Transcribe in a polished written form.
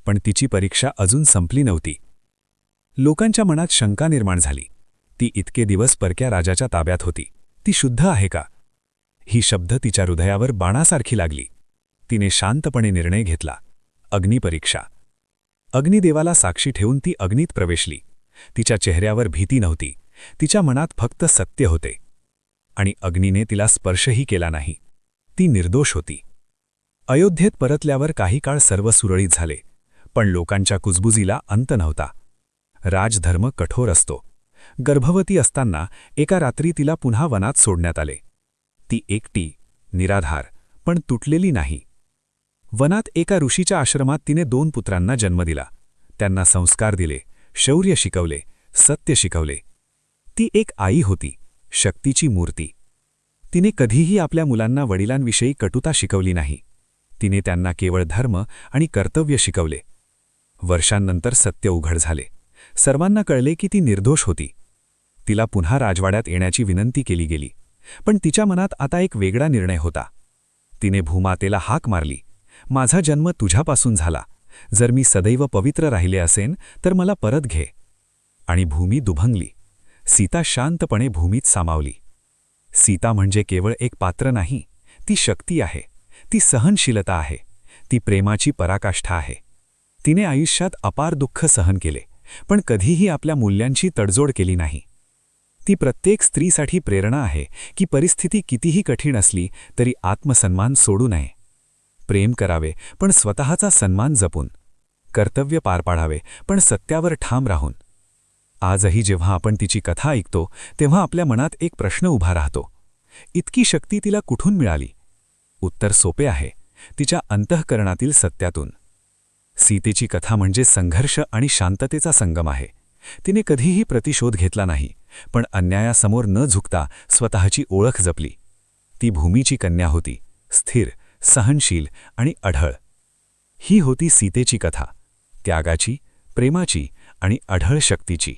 पण तिची परीक्षा अजून संपली नव्हती. लोकांच्या मनात शंका निर्माण झाली. ती इतके दिवस परक्या राजाच्या ताब्यात होती. ती शुद्ध आहे का? ही शब्द तिच्या हृदयावर बाणासारखी लागली. तिने शांतपणे निर्णय घेतला. अग्निपरीक्षा. अग्निदेवाला साक्षी ठेवून ती अग्नीत प्रवेशली. तिच्या चेहऱ्यावर भीती नव्हती. तिच्या मनात फक्त सत्य होते. आणि अग्नीने तिला स्पर्शही केला नाही. ती निर्दोष होती. अयोध्येत परतल्यावर काही काळ सर्व सुरळीत झाले. पण लोकांच्या कुजबुजीला अंत नव्हता. राजधर्म कठोर असतो. गर्भवती असताना एका रात्री तिला पुन्हा वनात सोडण्यात आले. ती एकटी, निराधार, पण तुटलेली नाही. वनात एका ऋषीच्या आश्रमात तिने 2 पुत्रांना जन्म दिला. त्यांना संस्कार दिले, शौर्य शिकवले, सत्य शिकवले. ती एक आई होती, शक्तीची मूर्ती. तिने कधीही आपल्या मुलांना वडिलांविषयी कटुता शिकवली नाही. तिने त्यांना केवळ धर्म आणि कर्तव्य शिकवले. वर्षांनंतर सत्य उघड झाले. सर्वांना कळले की ती निर्दोष होती. तिला पुन्हा राजवाड्यात येण्याची विनंती केली गेली. पण तिच्या मनात आता एक वेगळा निर्णय होता. तिने भूमातेला हाक मारली, माझा जन्म तुझ्यापासून झाला. जर मी सदैव पवित्र राहिले असेन तर मला परत घे. आणि भूमी दुभंगली. सीता शांतपणे भूमीत सामावली. सीता म्हणजे केवळ एक पात्र नाही, ती शक्ती आहे, ती सहनशीलता आहे, ती प्रेमाची पराकाष्ठा आहे. तिने आयुष्यात अपार दुःख सहन केले, पण कधीही आपल्या मूल्यांची तडजोड केली नाही. ती प्रत्येक स्त्रीसाठी प्रेरणा आहे की परिस्थिती कितीही कठीण असली तरी आत्मसन्मान सोडू नये. प्रेम करावे पण स्वतःचा सन्मान जपून. कर्तव्य पार पाडावे पण सत्यावर ठाम राहून. आजही जेव्हा आपण तिची कथा ऐकतो तेव्हा आपल्या मनात एक प्रश्न उभा राहतो. इतकी शक्ती तिला कुठून मिळाली? उत्तर सोपे आहे, तिच्या अंतःकरणातील सत्यातून. सीतेची कथा म्हणजे संघर्ष आणि शांततेचा संगम आहे. तिने कधीही प्रतिशोध घेतला नाही, पण अन्यायासमोर न झुकता स्वतःची ओळख जपली. ती भूमीची कन्या होती, स्थिर, सहनशील आणि अढळ. ही होती सीतेची कथा, त्यागाची, प्रेमाची आणि अढळ शक्तीची.